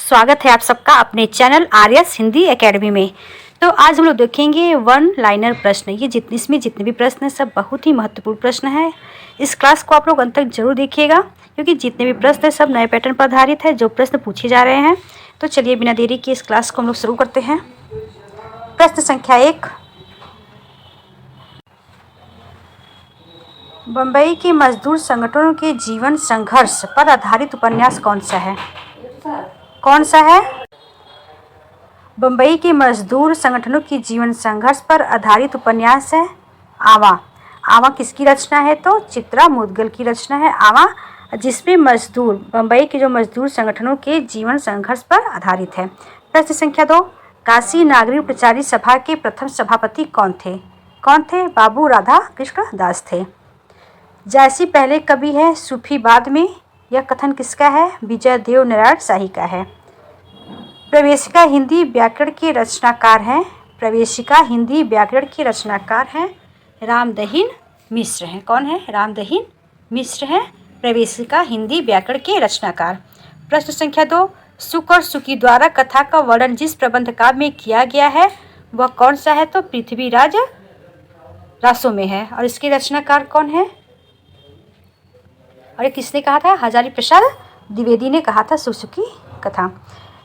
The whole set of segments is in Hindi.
स्वागत है आप सबका अपने चैनल आर्यस हिंदी एकेडमी में। तो आज हम लोग देखेंगे वन लाइनर प्रश्न। ये इसमें जितने भी प्रश्न हैं सब बहुत ही महत्वपूर्ण प्रश्न है। इस क्लास को आप लोग अंत तक जरूर देखिएगा क्योंकि जितने भी प्रश्न हैं सब नए पैटर्न पर आधारित है, जो प्रश्न पूछे जा रहे हैं। तो चलिए बिना देरी के इस क्लास को हम लोग शुरू करते हैं। प्रश्न संख्या 1, बम्बई के मजदूर संगठनों के जीवन संघर्ष पर आधारित उपन्यास कौन सा है? कौन सा है? बम्बई के मजदूर संगठनों की जीवन संघर्ष पर आधारित उपन्यास है आवा। आवा किसकी रचना है? तो चित्रा मुदगल की रचना है आवा, जिसमें बम्बई के जो मजदूर संगठनों के जीवन संघर्ष पर आधारित है। प्रश्न संख्या 2, काशी नागरिक प्रचारी सभा के प्रथम सभापति कौन थे? कौन थे? बाबू राधा कृष्ण दास थे। जैसी पहले कवि है, सूफी बाद में। यह कथन किसका है? विजय देव नारायण शाही का है। प्रवेशिका हिंदी व्याकरण के रचनाकार हैं। प्रवेशिका हिंदी व्याकरण के रचनाकार हैं रामदहीन मिश्र हैं। कौन है? रामदहीन मिश्र हैं प्रवेशिका हिंदी व्याकरण के रचनाकार। प्रश्न संख्या 2, सुक और सुकी द्वारा कथा का वर्णन जिस प्रबंध काव्य में किया गया है वह कौन सा है? तो पृथ्वीराज रासो में है। और इसके रचनाकार कौन है? और किसने कहा था? हजारी प्रसाद द्विवेदी ने कहा था सुसुकी कथा।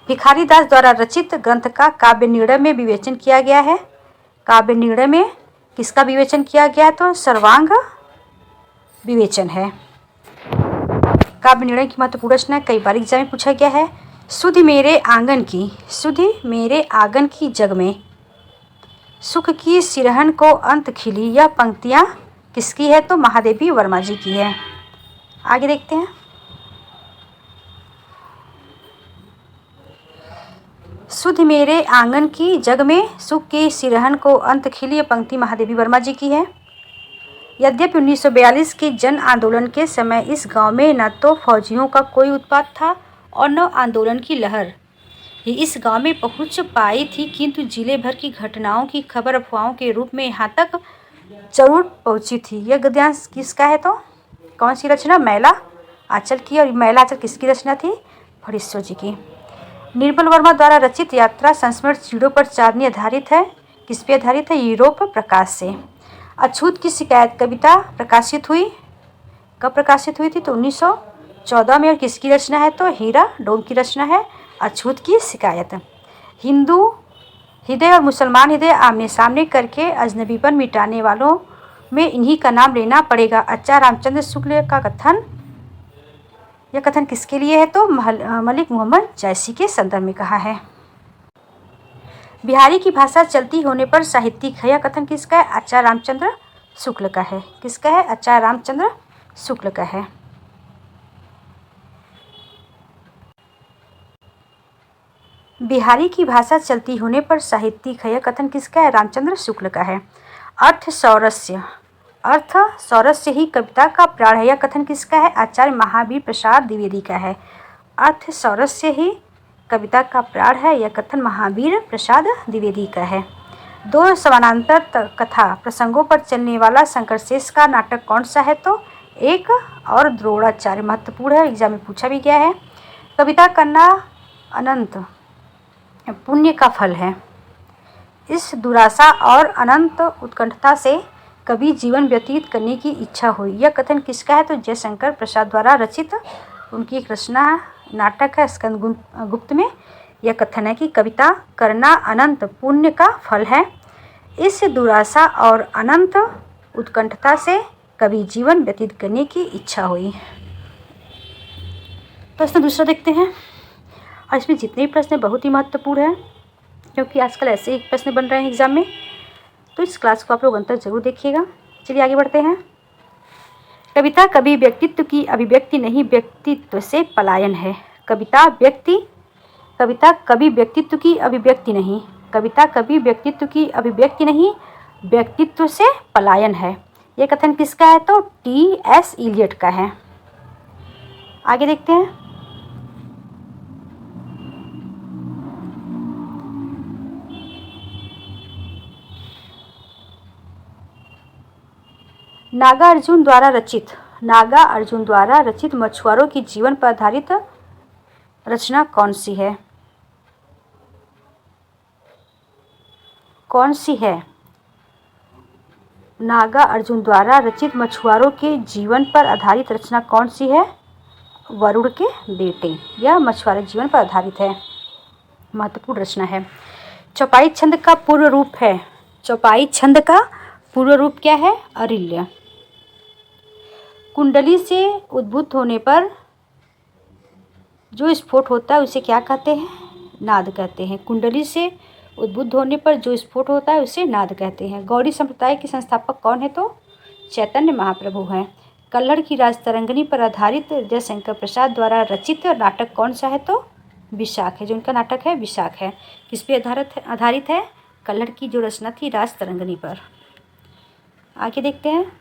भिखारी दास द्वारा रचित ग्रंथ का काव्य निर्णय में विवेचन किया गया है। काव्य निर्णय में किसका विवेचन किया गया है? तो सर्वांग विवेचन है। काव्य निर्णय की महत्वपूर्ण रचना कई बार एग्जाम में पूछा गया है। सुधि मेरे आंगन की जग में सुख की सिरहन को अंत खिली। यह पंक्तियां किसकी है? तो महादेवी वर्मा जी की है। आगे देखते हैं। सुध मेरे आंगन की जग में सुख की सिरहन को अंत खिली, पंक्ति महादेवी वर्मा जी की है। यद्यपि 1942 के जन आंदोलन के समय इस गांव में न तो फौजियों का कोई उत्पात था और न आंदोलन की लहर ही इस गांव में पहुंच पाई थी, किंतु जिले भर की घटनाओं की खबर अफवाहों के रूप में यहाँ तक जरूर पहुंची थी। यह गद्यांश किसका है? तो कौन सी रचना? मैला आंचल की। और मैला आंचल किसकी रचना थी? फणीश्वर जी की। निर्मल वर्मा द्वारा रचित यात्रा संस्मरण चीड़ों पर चांदनी आधारित है। किस पे आधारित है? यूरोप प्रकाश से। अछूत की शिकायत कविता प्रकाशित हुई, कब प्रकाशित हुई थी? तो 1914 में। और किसकी रचना है? तो हीरा डोम की रचना है अछूत की शिकायत। हिंदू हृदय और मुसलमान हृदय आमने सामने करके अजनबीपन मिटाने वालों में इन्हीं का नाम लेना पड़ेगा। आचार्य रामचंद्र शुक्ल का कथन। यह कथन किसके लिए है? तो मलिक मोहम्मद जैसी के संदर्भ में कहा है। बिहारी की भाषा चलती होने पर साहित्यिक है। यह कथन किसका है? आचार्य रामचंद्र शुक्ल का है। किसका है? आचार्य रामचंद्र शुक्ल का है। बिहारी की भाषा चलती होने पर साहित्यिक है। यह कथन किसका है? रामचंद्र शुक्ल का है। अर्थ सौरस्य ही कविता का प्राण है। यह कथन किसका है? आचार्य महावीर प्रसाद द्विवेदी का है। अर्थ सौरस्य ही कविता का प्राण है। यह कथन महावीर प्रसाद द्विवेदी का है। दो समानांतर कथा प्रसंगों पर चलने वाला शंकरशेष का नाटक कौन सा है? तो एक और द्रोणाचार्य। महत्वपूर्ण है, एग्जाम में पूछा भी गया है। कविता करना अनंत पुण्य का फल है। इस दुराशा और अनंत उत्कंठता से कभी जीवन व्यतीत करने की इच्छा हुई। यह कथन किसका है? तो जयशंकर प्रसाद द्वारा रचित उनकी एक रचना नाटक है स्कंदगुप्त में। यह कथन है कि कविता करना अनंत पुण्य का फल है। इस दुराशा और अनंत उत्कंठता से कभी जीवन व्यतीत करने की इच्छा हुई। प्रश्न दूसरा देखते हैं। और इसमें जितने भी प्रश्न बहुत ही महत्वपूर्ण हैं क्योंकि आजकल ऐसे ही प्रश्न बन रहे हैं एग्जाम में। तो इस क्लास को आप लोग अंत तक जरूर देखिएगा। चलिए आगे बढ़ते हैं। कविता कभी व्यक्तित्व की अभिव्यक्ति नहीं, व्यक्तित्व से पलायन है। कविता कभी व्यक्तित्व की अभिव्यक्ति नहीं। कविता कभी व्यक्तित्व की अभिव्यक्ति नहीं, व्यक्तित्व से पलायन है। यह कथन किसका है? तो T.S. इलियट का है। आगे देखते हैं। नागा अर्जुन द्वारा रचित मछुआरों की जीवन पर आधारित रचना कौन सी है? कौन सी है? नागा अर्जुन द्वारा रचित मछुआरों के जीवन पर आधारित रचना कौन सी है? वरुण के बेटे। यह मछुआरे जीवन पर आधारित है, महत्वपूर्ण रचना है। चौपाई छंद का पूर्व रूप है। चौपाई छंद का पूर्व रूप क्या है? अरिल्य। कुंडली से उद्भूत होने पर जो स्फोट होता है उसे क्या कहते हैं? नाद कहते हैं। कुंडली से उद्बुद्ध होने पर जो स्फोट होता है उसे नाद कहते हैं। गौड़ी संप्रदाय के संस्थापक कौन है? तो चैतन्य महाप्रभु हैं। कल्हड़ की राजतरंगिणी पर आधारित जयशंकर प्रसाद द्वारा रचित नाटक कौन सा है? तो विशाख है। जो उनका नाटक है विशाख है। किस पे आधारित है? कल्हड़ की जो रचना थी राजतरंगिणी पर। आगे देखते हैं।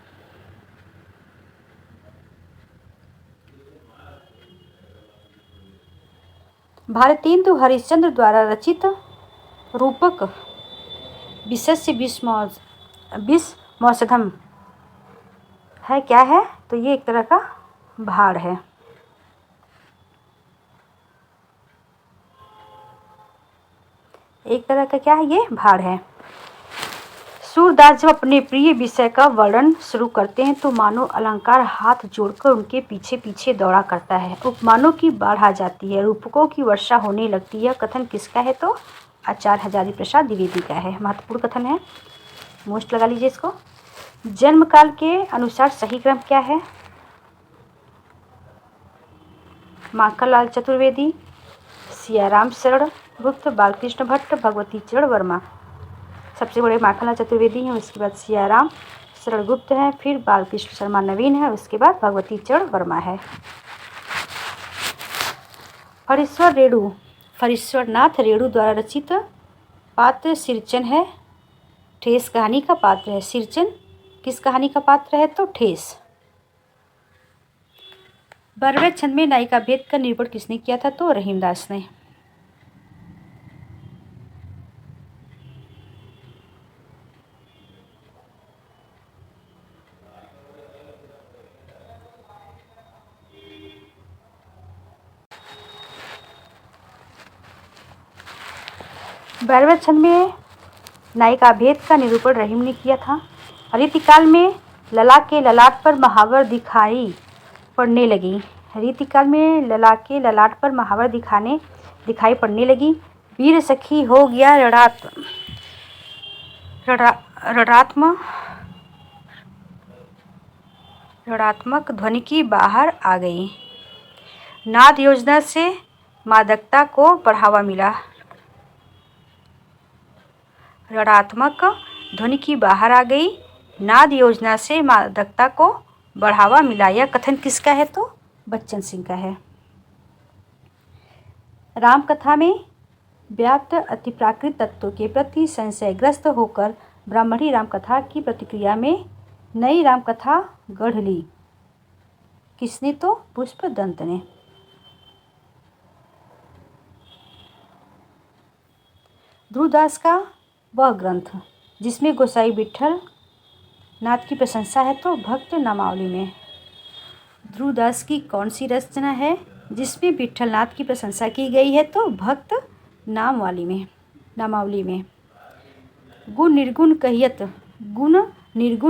भारतेंदु हरिश्चंद्र द्वारा रचित रूपक विशस्य विषमौषधम है, क्या है? तो ये एक तरह का भाड़ है। एक तरह का क्या है? ये भाड़ है। सूरदास जब अपने प्रिय विषय का वर्णन शुरू करते हैं तो मानो अलंकार हाथ जोड़कर उनके पीछे पीछे दौड़ा करता है। उपमानों की बाढ़ आ जाती है, रूपकों की वर्षा होने लगती है। कथन किसका है? तो आचार्य हजारी प्रसाद द्विवेदी का है। महत्वपूर्ण कथन है, मोस्ट लगा लीजिए इसको। जन्म काल के अनुसार सही क्रम क्या है? माखनलाल चतुर्वेदी, सियाराम शरण गुप्त, बालकृष्ण भट्ट, भगवती चरण वर्मा। सबसे बड़े माखनलाल चतुर्वेदी हैं, उसके बाद सियाराम शरण गुप्त हैं, फिर बालकृष्ण शर्मा नवीन है, उसके बाद भगवती चरण वर्मा है। फरीश्वरनाथ रेणु द्वारा रचित पात्र सिरचन है। ठेस कहानी का पात्र है। सिरचन किस कहानी का पात्र है? तो ठेस। 12वें छंद में नायिका भेद का निरूपण किसने किया था? तो रहीमदास ने। बारहवें छंद में नायिका भेद का निरूपण रहीम ने किया था। रीतिकाल में लला के ललाट पर महावर दिखाई पड़ने लगी। रीतिकाल में लला के ललाट पर महावर दिखाई पड़ने लगी। वीर सखी हो गया ऋणात्मक ध्वनि की बाहर आ गई। नाद योजना से मादकता को बढ़ावा मिला। ऋणात्मक ध्वनि की बाहर आ गई। नाद योजना से मादकता को बढ़ावा मिला। यह कथन किसका है? तो बच्चन सिंह का है। रामकथा में व्याप्त अतिप्राकृत तत्वों के प्रति संशयग्रस्त होकर ब्राह्मणी रामकथा की प्रतिक्रिया में नई रामकथा गढ़ ली। किसने? तो पुष्पदंत ने। ध्रुवदास का वह ग्रंथ जिसमें गोसाई विट्ठल नाथ की प्रशंसा है तो भक्त नामावली में। ध्रुवदास की कौन सी रचना है जिसमें विट्ठल नाथ की प्रशंसा की गई है? तो भक्त नामावली में। गुण निर्गुण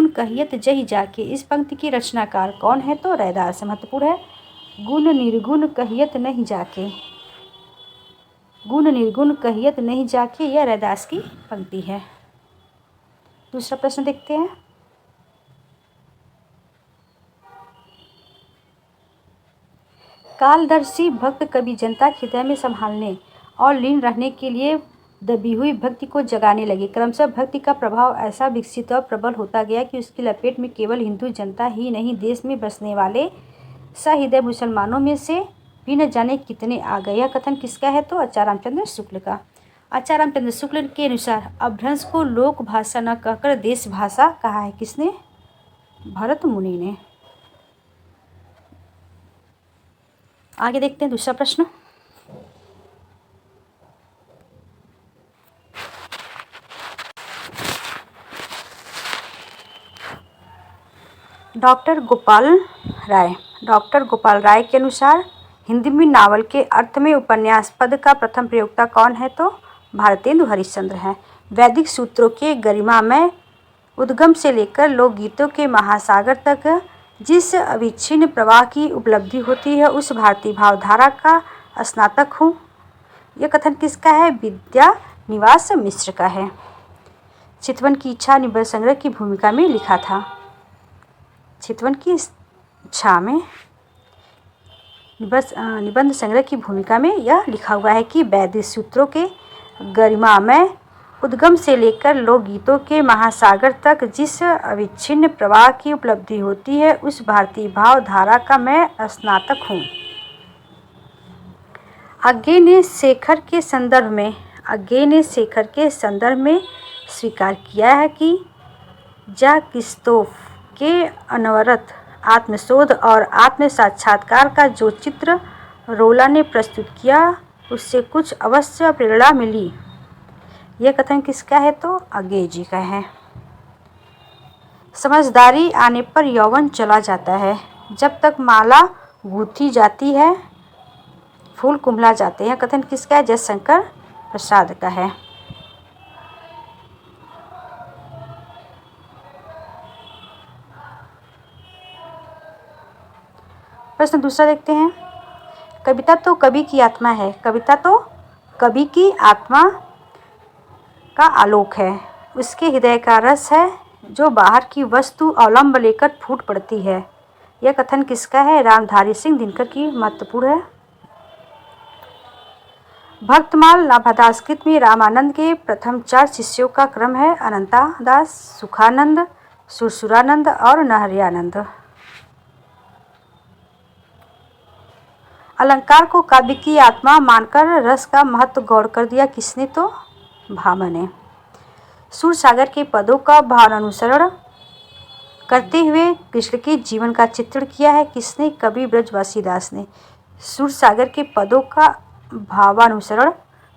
कहियत जहि जाके, इस पंक्ति की रचनाकार कौन है? तो रैदास। महत्वपूर्ण है। गुण निर्गुण कहियत नहीं जाके, गुण निर्गुण कहियत नहीं जाके, यह रैदास की पंक्ति है। दूसरा प्रश्न देखते हैं। कालदर्शी भक्त कवि जनता के हृदय में संभालने और लीन रहने के लिए दबी हुई भक्ति को जगाने लगे। क्रमशः भक्ति का प्रभाव ऐसा विकसित और प्रबल होता गया कि उसकी लपेट में केवल हिंदू जनता ही नहीं, देश में बसने वाले सहृदय मुसलमानों में से भी न जाने कितने आ गए। यह कथन किसका है? तो आचार्य रामचंद्र शुक्ल का। आचार्य रामचंद्र शुक्ल के अनुसार अपभ्रंश को लोक भाषा न कहकर देश भाषा कहा है। किसने? भरत मुनि ने। आगे देखते हैं दूसरा प्रश्न। डॉक्टर गोपाल राय के अनुसार हिंदी में नावल के अर्थ में उपन्यास पद का प्रथम प्रयोक्ता कौन है? तो भारतेंदु हरिश्चंद्र हैं। वैदिक सूत्रों के गरिमामय उद्गम से लेकर लोकगीतों के महासागर तक जिस अविच्छिन्न प्रवाह की उपलब्धि होती है, उस भारतीय भावधारा का स्नातक हूँ। यह कथन किसका है? विद्या निवास मिश्र का है। चितवन की इच्छा निबंध संग्रह की भूमिका में लिखा था। चितवन की इच्छा में निबंध संग्रह की भूमिका में यह लिखा हुआ है कि वैदिक सूत्रों के गरिमामय उद्गम से लेकर लोकगीतों के महासागर तक जिस अविच्छिन्न प्रवाह की उपलब्धि होती है, उस भारतीय भाव धारा का मैं स्नातक हूँ। आगे ने शेखर के संदर्भ में स्वीकार किया है कि जाकिस्तोफ के अनवरत आत्मशोध और आत्म साक्षात्कार का जो चित्र रोला ने प्रस्तुत किया, उससे कुछ अवश्य प्रेरणा मिली। यह कथन किसका है? तो अज्ञे जी का है। समझदारी आने पर यौवन चला जाता है, जब तक माला गूंथी जाती है फूल कुम्हला जाते हैं। कथन किसका है? जयशंकर प्रसाद का है। प्रश्न दूसरा देखते हैं। कविता तो कवि की आत्मा है। कविता तो कवि की आत्मा का आलोक है, उसके हृदय का रस है, जो बाहर की वस्तु अवलंब लेकर फूट पड़ती है। यह कथन किसका है? रामधारी सिंह दिनकर की महत्वपूर्ण है। भक्तमाल नाभादासकृत में रामानंद के प्रथम 4 शिष्यों का क्रम है: अनंता दास, सुखानंद, सुरसुरानंद और नहरियानंद। अलंकार को काव्य की आत्मा मानकर रस का महत्व गौर कर दिया किसने? तो भामह ने। सूरसागर के पदों का भावानुसरण करते हुए कृष्ण के जीवन का चित्रण किया है किसने? कवि ब्रजवासी दास ने। सूरसागर के पदों का भावानुसरण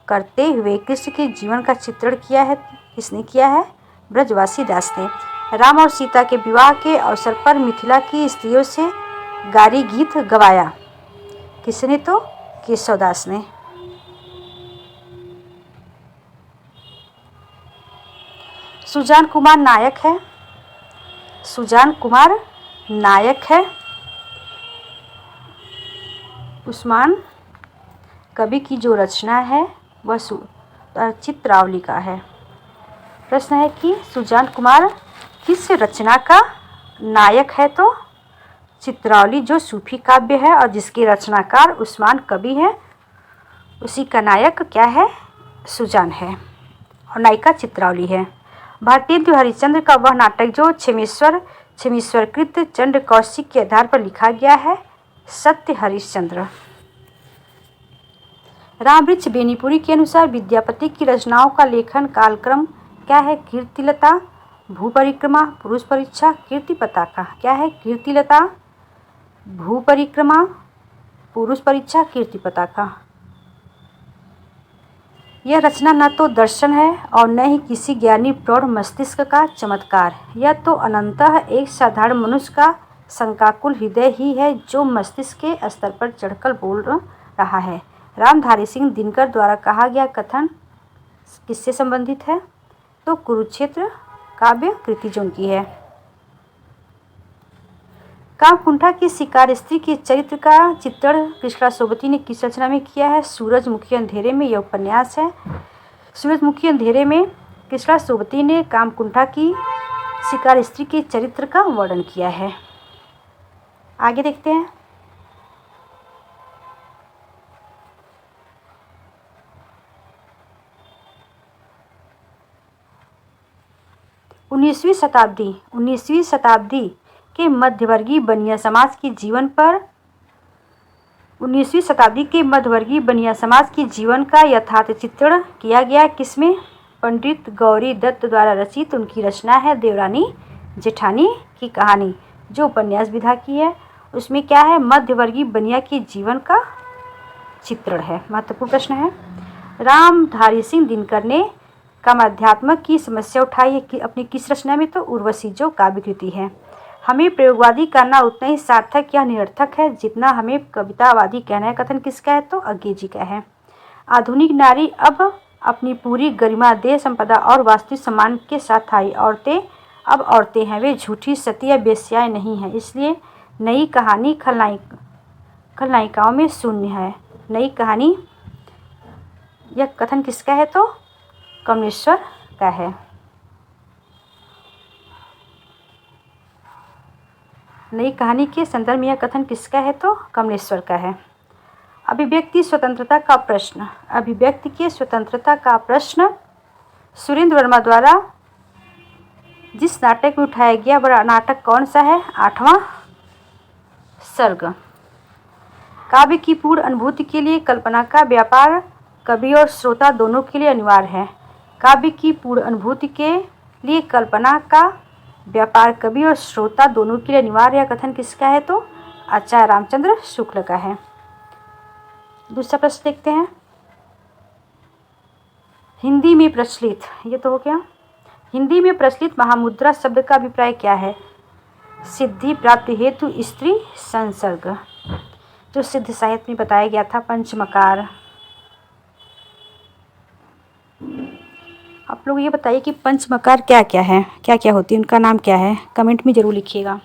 करते हुए कृष्ण के जीवन का चित्रण किया है किसने किया है? ब्रजवासी दास ने। राम और सीता के विवाह के अवसर पर मिथिला की स्त्रियों से गारी गीत गवाया किसने? तो केशवदास ने। सुजान कुमार नायक है। सुजान कुमार नायक है। उस्मान कवि की जो रचना है वह चित्रावली का है। प्रश्न है कि सुजान कुमार किस रचना का नायक है? तो चित्रावली जो सूफी काव्य है और जिसके रचनाकार उस्मान कवि है, उसी का नायक क्या है? सुजान है और नायिका चित्रावली है। भारतेंदु हरिश्चंद्र का वह नाटक जो क्षमेश्वरकृत चंद्र कौशिक के आधार पर लिखा गया है, सत्य हरिश्चंद्र। रामवृक्ष बेनीपुरी के अनुसार विद्यापति की रचनाओं का लेखन कालक्रम क्या है? कीर्तिलता, भूपरिक्रमा, पुरुष परीक्षा, कीर्ति पताका। क्या है? कीर्तिलता, भूपरिक्रमा, पुरुष परीक्षा, कीर्ति पताका। यह रचना न तो दर्शन है और न ही किसी ज्ञानी प्रौढ़ मस्तिष्क का चमत्कार। यह तो अनंतः एक साधारण मनुष्य का शंकाकुल हृदय ही है, जो मस्तिष्क के स्तर पर चढ़कर बोल रहा है। रामधारी सिंह दिनकर द्वारा कहा गया कथन किससे संबंधित है? तो कुरुक्षेत्र काव्य कृति जो उनकी है। कामकुंठा की शिकार स्त्री के चरित्र का चित्रण कृष्णा सोबती ने किस रचना में किया है? सूरजमुखी अंधेरे में यह उपन्यास है। सूरजमुखी अंधेरे में कृष्णा सोबती ने कामकुंठा की शिकार स्त्री के चरित्र का वर्णन किया है। आगे देखते हैं। उन्नीसवीं शताब्दी के मध्यवर्गीय बनिया समाज के जीवन पर 19वीं शताब्दी के मध्यवर्गीय बनिया समाज के जीवन का यथार्थ चित्रण किया गया किसमें? पंडित गौरी दत्त द्वारा रचित उनकी रचना है देवरानी जेठानी की कहानी, जो उपन्यास विधा की है। उसमें क्या है? मध्यवर्गीय बनिया के जीवन का चित्रण है। महत्वपूर्ण प्रश्न है। रामधारी सिंह दिनकर ने कामाध्यात्म की समस्या उठाई है कि अपनी किस रचना में? तो उर्वशी जो काव्य कृति है। हमें प्रयोगवादी करना उतना ही सार्थक या निरर्थक है जितना हमें कवितावादी कहना है। कथन किसका है? तो अज्ञे जी का है। आधुनिक नारी अब अपनी पूरी गरिमा, देह संपदा और वास्तविक सम्मान के साथ आई। औरतें अब औरतें हैं, वे झूठी, सती या बेश्याएं नहीं हैं। इसलिए नई कहानी खलनायिकाओं में शून्य है। नई कहानी, यह कथन किसका है तो कमलेश्वर का है। नई कहानी के संदर्भ में यह कथन किसका है तो कमलेश्वर का है। अभिव्यक्ति स्वतंत्रता का प्रश्न। अभिव्यक्ति की स्वतंत्रता का प्रश्न सुरेंद्र वर्मा द्वारा जिस नाटक में उठाया गया वह नाटक कौन सा है? 8वां सर्ग। काव्य की पूर्ण अनुभूति के लिए कल्पना का व्यापार कवि और श्रोता दोनों के लिए अनिवार्य है। काव्य की पूर्ण अनुभूति के लिए कल्पना का व्यापार कवि और श्रोता दोनों के लिए अनिवार्य। कथन किसका है तो आचार्य रामचंद्र शुक्ल का है। दूसरा प्रश्न देखते हैं। हिंदी में प्रचलित, ये तो हो गया। हिंदी में प्रचलित महामुद्रा शब्द का अभिप्राय क्या है? सिद्धि प्राप्ति हेतु स्त्री संसर्ग, जो सिद्ध साहित्य में बताया गया था। पंचमकार। आप लोग ये बताइए कि पंचमकार क्या क्या है, क्या क्या होती है, उनका नाम क्या है? कमेंट में ज़रूर लिखिएगा।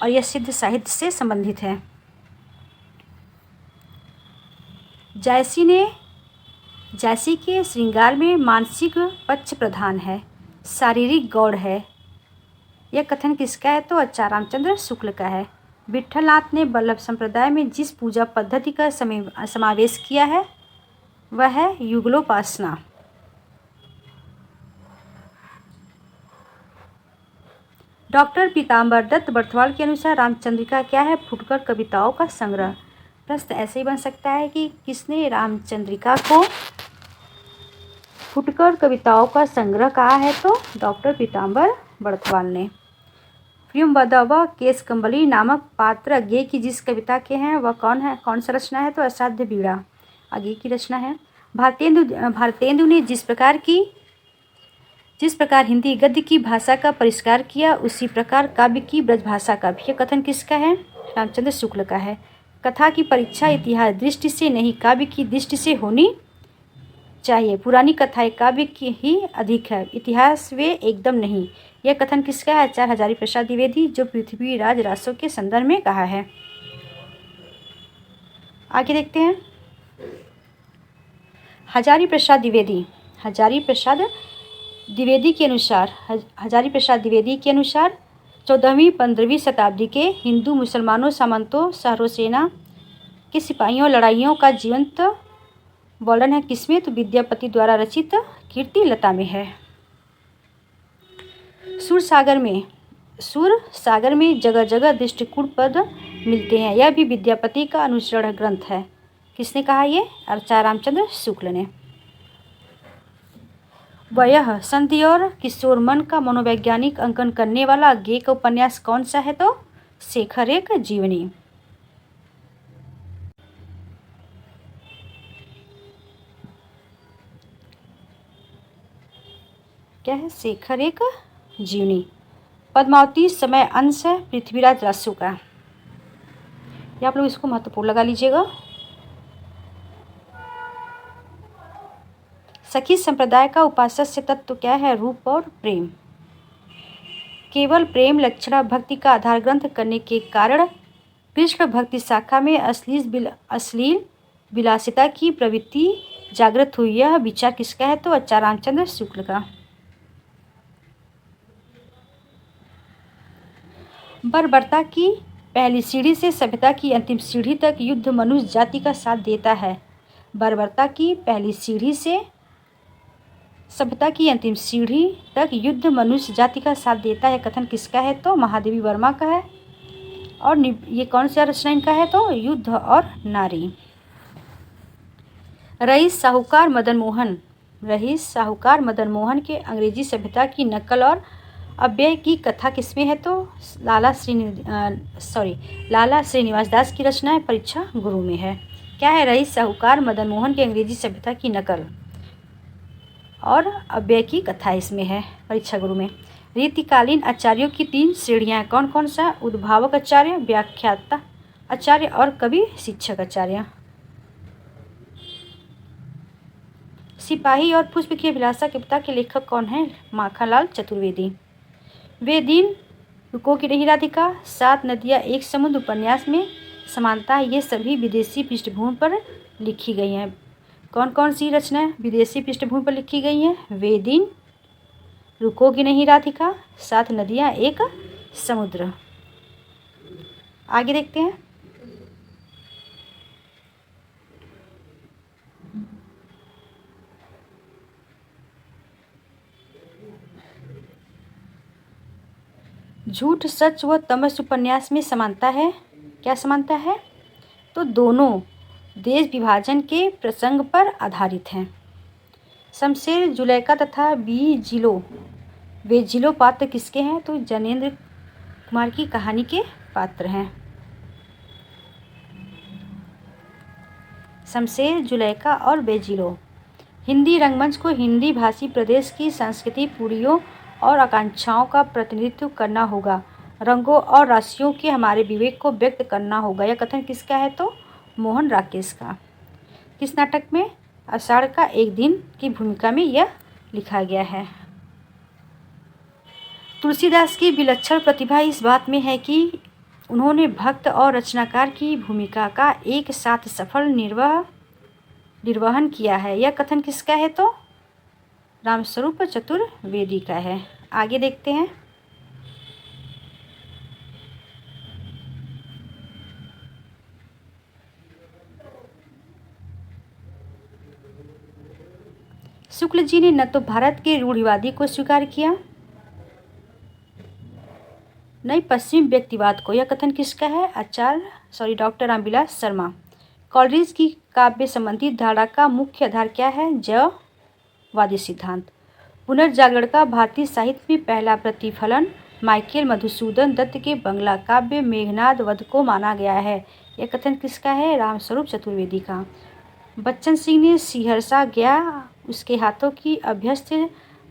और यह सिद्ध साहित्य से संबंधित है। जायसी के श्रृंगार में मानसिक पक्ष प्रधान है, शारीरिक गौड़ है। यह कथन किसका है तो आचार्य रामचंद्र शुक्ल का है। विट्ठलनाथ ने वल्लभ संप्रदाय में जिस पूजा पद्धति का समावेश किया है वह है युगलोपासना। डॉक्टर पीताम्बर दत्त बर्थवाल के अनुसार रामचंद्रिका क्या है? फुटकर कविताओं का संग्रह। प्रश्न ऐसे ही बन सकता है कि किसने रामचंद्रिका को फुटकर कविताओं का संग्रह कहा है तो डॉक्टर पीताम्बर बर्थवाल ने। प्रियंवदा व केशकंबली नामक पात्र अज्ञेय की जिस कविता के हैं वह कौन है? कौन सा रचना है तो असाध्य बीड़ा अज्ञेय की रचना है। भारतेंदु ने जिस प्रकार हिंदी गद्य की भाषा का परिष्कार किया उसी प्रकार काव्य की ब्रजभाषा का भी। यह कथन किसका है? रामचंद्र शुक्ल का है। कथा की परीक्षा इतिहास दृष्टि से नहीं काव्य की दृष्टि से होनी चाहिए। पुरानी कथाएं काव्य की ही अधिक है, इतिहास वे एकदम नहीं। यह कथन किसका है? आचार्य हजारी प्रसाद द्विवेदी, जो पृथ्वीराज रासो के संदर्भ में कहा है। आगे देखते हैं। हजारी प्रसाद द्विवेदी के अनुसार 14वीं-15वीं शताब्दी के हिंदू मुसलमानों सामंतों सहरसेना के सिपाहियों लड़ाइयों का जीवंत वर्णन है किसमें तो विद्यापति द्वारा रचित कीर्ति लता में है। सुर सागर में जगह जगह दृष्टिकूट पद मिलते हैं। यह भी विद्यापति का अनुसरण ग्रंथ है। किसने कहा? ये आचार्य रामचंद्र शुक्ल ने। वयः संधि और किशोर मन का मनोवैज्ञानिक अंकन करने वाला अज्ञेय का उपन्यास कौन सा है तो शेखर एक जीवनी। क्या है? शेखर एक जीवनी। पद्मावती समय अंश है पृथ्वीराज रासो का। ये आप लोग इसको महत्वपूर्ण लगा लीजिएगा। सखी संप्रदाय का उपास्य तत्व क्या है? रूप और प्रेम। केवल प्रेम लक्षणा भक्ति का आधार ग्रंथ करने के कारण कृष्ण भक्ति शाखा में अश्लील विलासिता की प्रवृत्ति जागृत हुई। यह विचार किसका है तो आचार्य रामचंद्र शुक्ल का। बर्बरता की पहली सीढ़ी से सभ्यता की अंतिम सीढ़ी तक युद्ध मनुष्य जाति का साथ देता है। बर्बरता की पहली सीढ़ी से सभ्यता की अंतिम सीढ़ी तक युद्ध मनुष्य जाति का साथ देता है। कथन किसका है तो महादेवी वर्मा का है। और ये कौन सा रचना इनका है तो युद्ध और नारी। रईस साहूकार मदन मोहन के अंग्रेजी सभ्यता की नकल और अव्यय की कथा किसमें है तो लाला श्रीनिवास दास की रचना है। परीक्षा गुरु में है। क्या है? रईस साहूकार मदन मोहन के अंग्रेजी सभ्यता की नकल और अव्यय की कथा इसमें है। परीक्षा गुरु में। रीतिकालीन आचार्यों की 3 श्रेणियां हैं। कौन कौन सा? उद्भावक आचार्य, व्याख्याता आचार्य और कवि शिक्षक आचार्य। सिपाही और पुष्प की अभिलाषा कविता के लेखक कौन हैं? माखनलाल चतुर्वेदी। वे दिन, रुको कि नहीं राधिका, सात नदियाँ एक समुद्र उपन्यास में समानता है। ये सभी विदेशी पृष्ठभूमि पर लिखी गई हैं। कौन कौन सी रचनाएं विदेशी पृष्ठभूमि पर लिखी गई हैं? वे दिन, रुको कि नहीं राधिका, सात नदियाँ एक समुद्र। आगे देखते हैं। झूठ, सच व तमस उपन्यास में समानता है। क्या समानता है? तो दोनों देश विभाजन के प्रसंग पर आधारित हैं। शमशेर, जुलेखा तथा बी जिलो, वे जिलो पात्र किसके हैं? तो जनेंद्र कुमार की कहानी के पात्र हैं। शमशेर, जुलेखा और बेजिलो। हिंदी रंगमंच को हिंदी भाषी प्रदेश की संस्कृति, पूरियों और आकांक्षाओं का प्रतिनिधित्व करना होगा। रंगों और राशियों के हमारे विवेक को व्यक्त करना होगा। यह कथन किसका है? तो मोहन राकेश का। किस नाटक में? आषाढ़ का एक दिन की भूमिका में यह लिखा गया है। तुलसीदास की विलक्षण प्रतिभा इस बात में है कि उन्होंने भक्त और रचनाकार की भूमिका का एक साथ सफल निर्वहन किया है। यह कथन किसका है? तो रामस्वरूप चतुर्वेदी का है। आगे देखते हैं। शुक्ल जी ने न तो भारत के रूढ़िवादी को स्वीकार किया, न ही पश्चिमी व्यक्तिवाद को। यह कथन किसका है? डॉक्टर रामविलास शर्मा। कॉलरिज की काव्य संबंधी धारणा का मुख्य आधार क्या है? जयवादी सिद्धांत। पुनर्जागरण का भारतीय साहित्य में पहला प्रतिफलन माइकेल मधुसूदन दत्त के बंगला काव्य मेघनाद वध को माना गया है। यह कथन किसका है? रामस्वरूप चतुर्वेदी का। बच्चन सिंह ने सिहरसा गया उसके हाथों की अभ्यस्त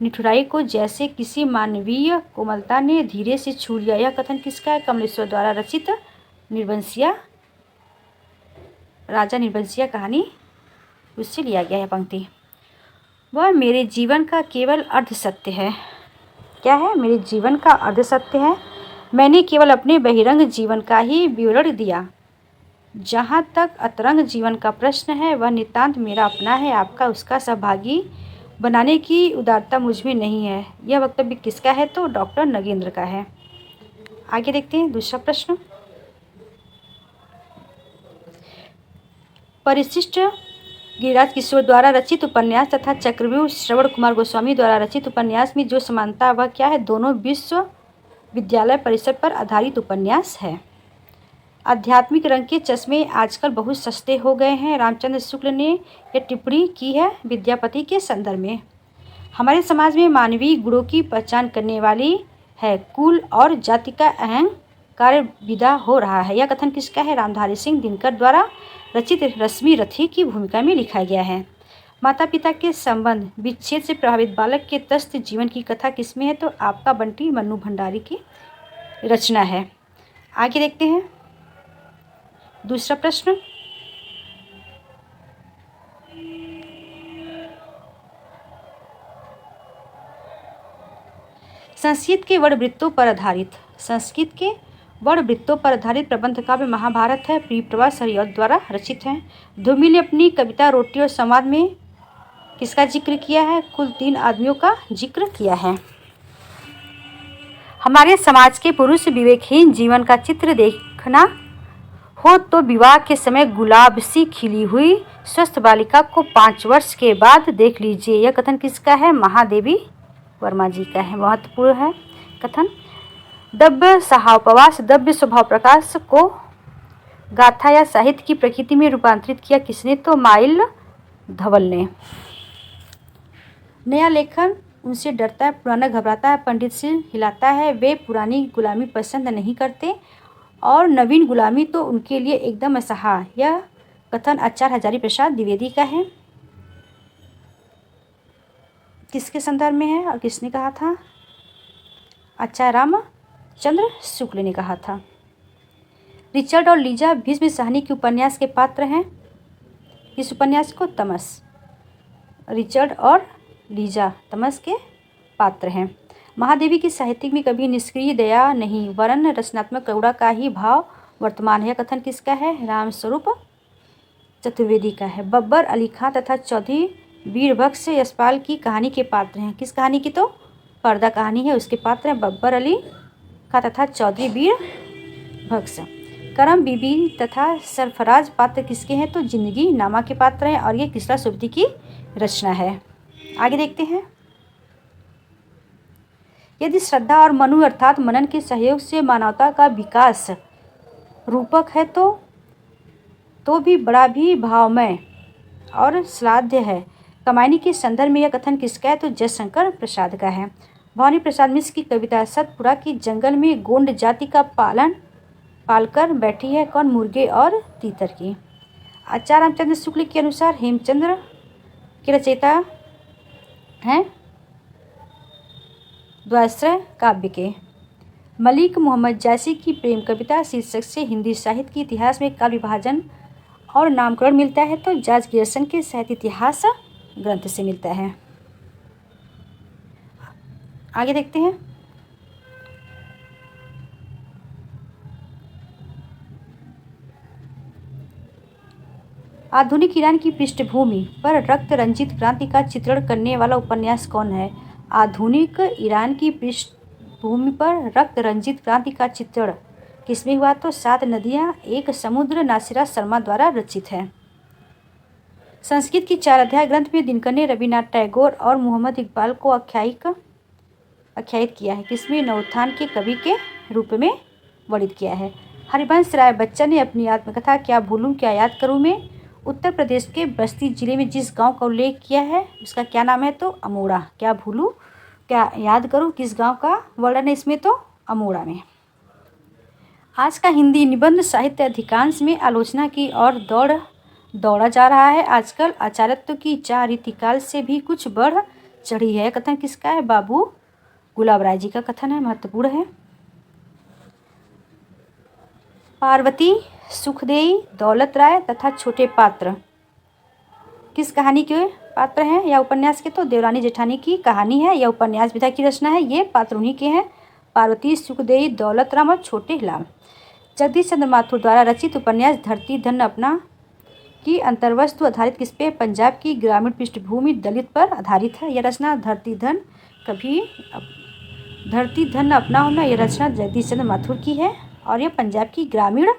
निठुराई को जैसे किसी मानवीय कोमलता ने धीरे से छू लिया। यह कथन किसका है? कमलेश्वर द्वारा रचित राजा निर्वंशिया कहानी उससे लिया गया है पंक्ति। वह मेरे जीवन का केवल अर्ध सत्य है। क्या है? मेरे जीवन का अर्ध सत्य है। मैंने केवल अपने बहिरंग जीवन का ही विवरण दिया। जहाँ तक अतरंग जीवन का प्रश्न है, वह नितांत मेरा अपना है। आपका उसका सहभागी बनाने की उदारता मुझ में नहीं है। यह वक्तव्य किसका है? तो डॉक्टर नगेंद्र का है। आगे देखते हैं दूसरा प्रश्न। परिशिष्ट गिरिराज किशोर द्वारा रचित उपन्यास तथा चक्रव्यूह श्रवण कुमार गोस्वामी द्वारा रचित उपन्यास में जो समानता वह क्या है? दोनों विश्वविद्यालय परिसर पर आधारित उपन्यास है। आध्यात्मिक रंग के चश्मे आजकल बहुत सस्ते हो गए हैं। रामचंद्र शुक्ल ने यह टिप्पणी की है विद्यापति के संदर्भ में। हमारे समाज में मानवीय गुणों की पहचान करने वाली है कुल और जाति का अहंकार विदा हो रहा है। यह कथन किसका है? रामधारी सिंह दिनकर द्वारा रचित रश्मि रथी की भूमिका में लिखा गया है। माता पिता के संबंध विच्छेद से प्रभावित बालक के त्रस्त जीवन की कथा किसमें है? तो आपका बंटी मन्नू भंडारी की रचना है। आगे देखते हैं दूसरा प्रश्न। संस्कृत के वर्णवृत्तों पर आधारित प्रबंध काव्य महाभारत है। प्रियप्रभा शरयौत द्वारा रचित है। धूमिल ने अपनी कविता रोटी और संवाद में किसका जिक्र किया है? कुल 3 आदमियों का जिक्र किया है। हमारे समाज के पुरुष विवेकहीन जीवन का चित्र देखना हो तो विवाह के समय गुलाब सी खिली हुई स्वस्थ बालिका को 5 वर्ष के बाद देख लीजिए। यह कथन किसका है? महादेवी वर्मा जी का है। महत्वपूर्ण है कथन। दव्य सहावपवास दव्य स्वभाव प्रकाश को गाथा या साहित्य की प्रकृति में रूपांतरित किया किसने? तो माइल धवल ने। नया लेखन उनसे डरता है, पुराना घबराता है, पंडित सिर हिलाता है। वे पुरानी गुलामी पसंद नहीं करते और नवीन गुलामी तो उनके लिए एकदम असह्य। यह कथन आचार्य हजारी प्रसाद द्विवेदी का है। किसके संदर्भ में है और किसने कहा था? आचार्य रामचंद्र शुक्ल ने कहा था। रिचर्ड और लीजा भीष्म साहनी के उपन्यास के पात्र हैं। इस उपन्यास को तमस। रिचर्ड और लीजा थॉमस के पात्र हैं। महादेवी की साहित्य में कभी निष्क्रिय दया नहीं वरन रचनात्मक करुणा का ही भाव वर्तमान है। यह कथन किसका है? रामस्वरूप चतुर्वेदी का है। बब्बर अली खां तथा चौधरी वीरबख्श यशपाल की कहानी के पात्र हैं। किस कहानी की? तो पर्दा कहानी है, उसके पात्र हैं बब्बर अली खां तथा चौधरी वीरबख्श। करम बीबी तथा सरफराज पात्र किसके हैं? तो जिंदगी नामा के पात्र हैं और ये किसरा सुब्बती की रचना है। आगे देखते हैं। यदि श्रद्धा और मनु अर्थात मनन के सहयोग से मानवता का विकास रूपक है तो भी बड़ा भी भावमय और श्लाघ्य है। कमायनी के संदर्भ में यह कथन किसका है? तो जयशंकर प्रसाद का है। भवानी प्रसाद मिश्र की कविता सतपुरा की जंगल में गोंड जाति का पालकर बैठी है कौन? मुर्गे और तीतर की। आचार्य रामचंद्र शुक्ल के अनुसार हेमचंद्र के रचयिता हैं द्वाश्रय काव्य के। मलिक मोहम्मद जायसी की प्रेम कविता शीर्षक से हिंदी साहित्य के इतिहास में काल विभाजन और नामकरण मिलता है तो जॉर्ज ग्रियर्सन के साहित्य इतिहास ग्रंथ से मिलता है। आगे देखते हैं। आधुनिक ईरान की पृष्ठभूमि पर रक्त रंजित क्रांति का चित्रण करने वाला उपन्यास कौन है? आधुनिक ईरान की पृष्ठभूमि पर रक्त रंजित क्रांति का चित्रण किसमें हुआ? तो 7 नदियाँ एक समुद्र नासिरा शर्मा द्वारा रचित है। संस्कृत की 4 अध्याय ग्रंथ में दिनकर ने रविन्द्रनाथ टैगोर और मोहम्मद इकबाल को आख्यायित किया है। किसमें? नवोत्थान के कवि के रूप में वर्णित किया है। हरिवंश राय बच्चन ने अपनी आत्मकथा क्या भूलूं क्या याद करूं में उत्तर प्रदेश के बस्ती जिले में जिस गांव का उल्लेख किया है उसका क्या नाम है? तो अमोड़ा। क्या भूलूं क्या याद करूं किस गांव का वर्णन है इसमें? तो अमोड़ा में। आज का हिंदी निबंध साहित्य अधिकांश में आलोचना की ओर दौड़ा जा रहा है। आजकल आचार्यत्व की चाह रीतिकाल से भी कुछ बढ़ चढ़ी है। कथन किसका है? बाबू गुलाब राय जी का कथन है, महत्वपूर्ण है। पार्वती, सुखदेई, दौलत राय तथा छोटे पात्र किस कहानी के पात्र हैं या उपन्यास के? तो देवरानी जेठानी की कहानी है। यह उपन्यास विधा की रचना है। ये पात्र उन्हीं के हैं, पार्वती, सुखदेई, दौलत राम और छोटे लाल। जगदीश चंद्र माथुर द्वारा रचित उपन्यास धरती धन अपना की अंतर्वस्तु आधारित किस पे? पंजाब की ग्रामीण पृष्ठभूमि दलित पर आधारित है। यह रचना धरती धन अपना होना यह रचना जगदीश चंद्र माथुर की है और यह पंजाब की ग्रामीण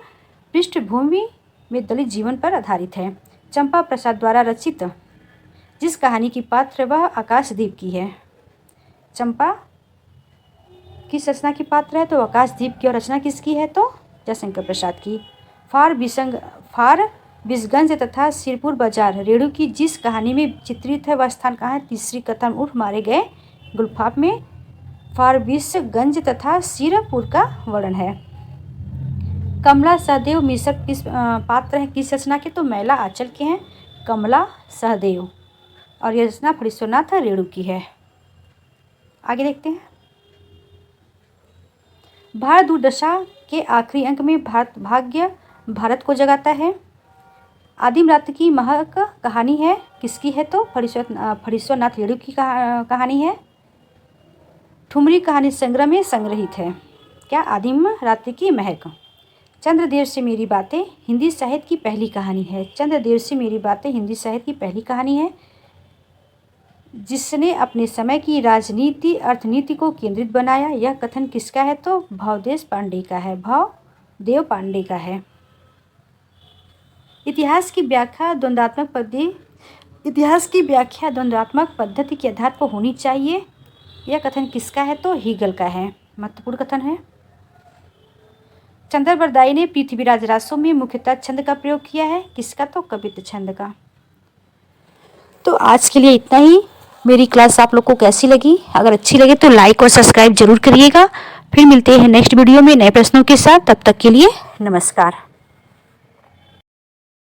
पृष्ठभूमि में दलित जीवन पर आधारित है। चंपा प्रसाद द्वारा रचित जिस कहानी की पात्र वह आकाशदीप की है। चंपा किस रचना की पात्र है? तो आकाशदीप की। और रचना किसकी है? तो जयशंकर प्रसाद की। फार बिसगंज तथा सिरपुर बाजार रेणु की जिस कहानी में चित्रित है वह स्थान कहाँ है? तीसरी कथन उर्फ मारे गए गुलफाप में फारबिसगंज तथा सिरपुर का वर्णन है। कमला सहदेव मिश्र किस पात्र हैं किस रचना के? तो मैला आंचल के हैं कमला सहदेव और यह रचना फणीश्वरनाथ रेणु की है। आगे देखते हैं। भारत दुर्दशा के आखिरी अंक में भाग्य भारत को जगाता है। आदिम रात की महक कहानी है किसकी है? तो फणीश्वरनाथ रेणु की कहानी है। ठुमरी कहानी संग्रह में संग्रहित है। क्या? आदिम रात्रि की महक। चंद्रदेव से मेरी बातें हिंदी साहित्य की पहली कहानी है। चंद्रदेव से मेरी बातें हिंदी साहित्य की पहली कहानी है जिसने अपने समय की राजनीति अर्थनीति को केंद्रित बनाया। यह कथन किसका है? तो भवदेव पांडे का है। भवदेव पांडे का है। इतिहास की व्याख्या द्वंद्वात्मक पद्धति के आधार पर होनी चाहिए। यह कथन किसका है? तो हीगल का है। महत्वपूर्ण कथन है। चंद्र बरदाई ने पृथ्वीराज रासों में मुख्यतः छंद का प्रयोग किया है किसका? तो कवित्व छंद का। तो आज के लिए इतना ही। मेरी क्लास आप लोग को कैसी लगी? अगर अच्छी लगे तो लाइक और सब्सक्राइब जरूर करिएगा। फिर मिलते हैं नेक्स्ट वीडियो में नए प्रश्नों के साथ। तब तक के लिए नमस्कार।